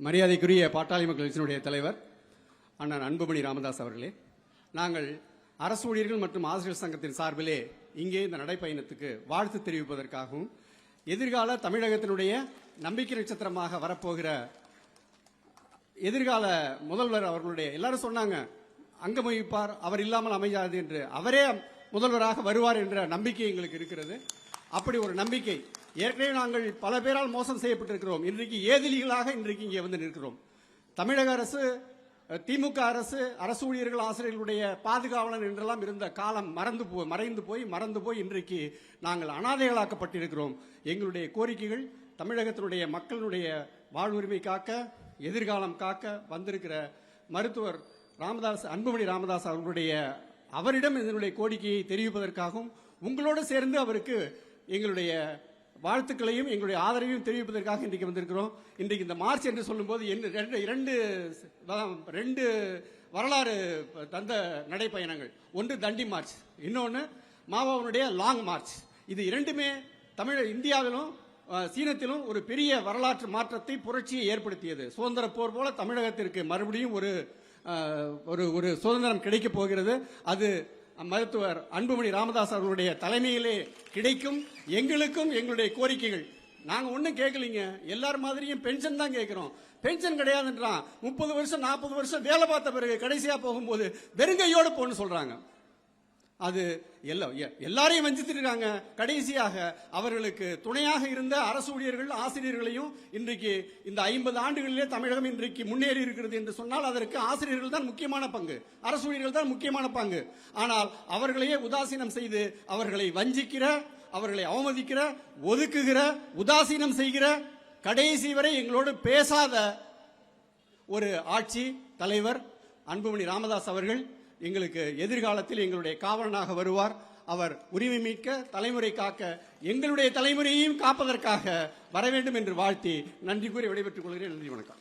மரியாதைக்குரிய பாட்டாளி மக்கள் கட்சியினுடைய தலைவர் அண்ணன் அன்புமணி ராமதாஸ் அவர்களே, நாங்கள் அரசு ஊழியர்கள் மற்றும் ஆசிரியர் சங்கத்தின் சார்பிலே இங்கே இந்த நடைப்பயணத்துக்கு வாழ்த்து தெரிவிப்பதற்காகவும் எதிர்கால தமிழகத்தினுடைய நம்பிக்கை நட்சத்திரமாக வரப்போகிற எதிர்கால முதல்வர் அவர்களுடைய எல்லாரும் சொன்னாங்க அங்கம் வகிப்பார், அவர் இல்லாமல் அமையாது என்று, அவரே முதல்வராக வருவார் என்ற நம்பிக்கை எங்களுக்கு இருக்கிறது. அப்படி ஒரு நம்பிக்கை ஏற்கனவே நாங்கள் பல பேரால் மோசம் செய்யப்பட்டிருக்கிறோம். இன்றைக்கு ஏதிலிகளாக இன்றைக்கு இங்கே வந்து நிற்கிறோம். தமிழக அரசு, திமுக அரசு, அரசு ஊழியர்கள் ஆசிரியர்களுடைய பாதுகாவலன் என்றெல்லாம் இருந்த காலம் மறைந்து போய் இன்றைக்கு நாங்கள் அனாதைகளாக்கப்பட்டிருக்கிறோம். எங்களுடைய கோரிக்கைகள் தமிழகத்தினுடைய மக்களுடைய வாழ்வுரிமை காக்க, எதிர்காலம் காக்க வந்திருக்கிற மருத்துவர் ராமதாஸ், அன்புமணி ராமதாஸ் அவரிடம் இதனுடைய கோரிக்கையை தெரிவிப்பதற்காகவும் உங்களோடு சேர்ந்து அவருக்கு எங்களுடைய வாழ்த்துக்களையும் எங்களுடைய ஆதரவையும் தெரிவிப்பதற்காக இன்றைக்கு வந்திருக்கிறோம். இன்றைக்கு இந்த மார்ச் என்று சொல்லும்போது ரெண்டு வரலாறு தந்த நடைப்பயணங்கள், ஒன்று தண்டி மார்ச், இன்னொன்று மாவோனுடைய லாங் மார்ச். இது இரண்டுமே இந்தியாவிலும் சீனத்திலும் ஒரு பெரிய வரலாற்று மாற்றத்தை, புரட்சியை ஏற்படுத்தியது. சுதந்திர போர் போல தமிழகத்திற்கு மறுபடியும் ஒரு சுதந்திரம் கிடைக்கப் போகிறது. அது மருத்துவர் அன்புமணி ராமதாஸ் அவர்களுடைய தலைமையிலே கிடைக்கும். எங்களுக்கும் எங்களுடைய கோரிக்கைகள், நாங்க ஒன்னும் கேட்கலீங்க, எல்லாரும் மாதிரியும் பென்ஷன் தான் கேட்கிறோம். பென்ஷன் கிடையாதுன்றான். 30 வருஷம் 40 வருஷம் வேலை பார்த்த பிறகு கடைசியா போகும்போது வெறுங்கையோடு போன்னு சொல்றாங்க. அது எல்லாரையும் வஞ்சித்திருக்காங்க. கடைசியாக அவர்களுக்கு துணையாக இருந்த அரசு ஊழியர்கள் ஆசிரியர்களையும் இன்றைக்கு இந்த 50 ஆண்டுகளிலே தமிழகம் இன்றைக்கு முன்னேறி இருக்கிறது என்று சொன்னால் அதற்கு ஆசிரியர்கள் தான் முக்கியமான பங்கு, அரசு ஊழியர்கள் தான் முக்கியமான பங்கு. ஆனால் அவர்களையே உதாசீனம் செய்து அவர்களை வஞ்சிக்கிற, அவர்களை அவமதிக்கிற, ஒதுக்குகிற, உதாசீனம் செய்கிற, கடைசி வரை எங்களோடு பேசாத ஒரு ஆட்சி தலைவர் அன்புமணி ராமதாஸ் அவர்கள் எங்களுக்கு எதிர்காலத்தில் எங்களுடைய காவலனாக வருவார். அவர் உரிமை மீட்க, தலைமுறை காக்க, எங்களுடைய தலைமுறையையும் காப்பதற்காக வர வேண்டும் என்று வாழ்த்தி நன்றி கூறி விடைபெற்றுக் கொள்கிறேன். நன்றி, வணக்கம்.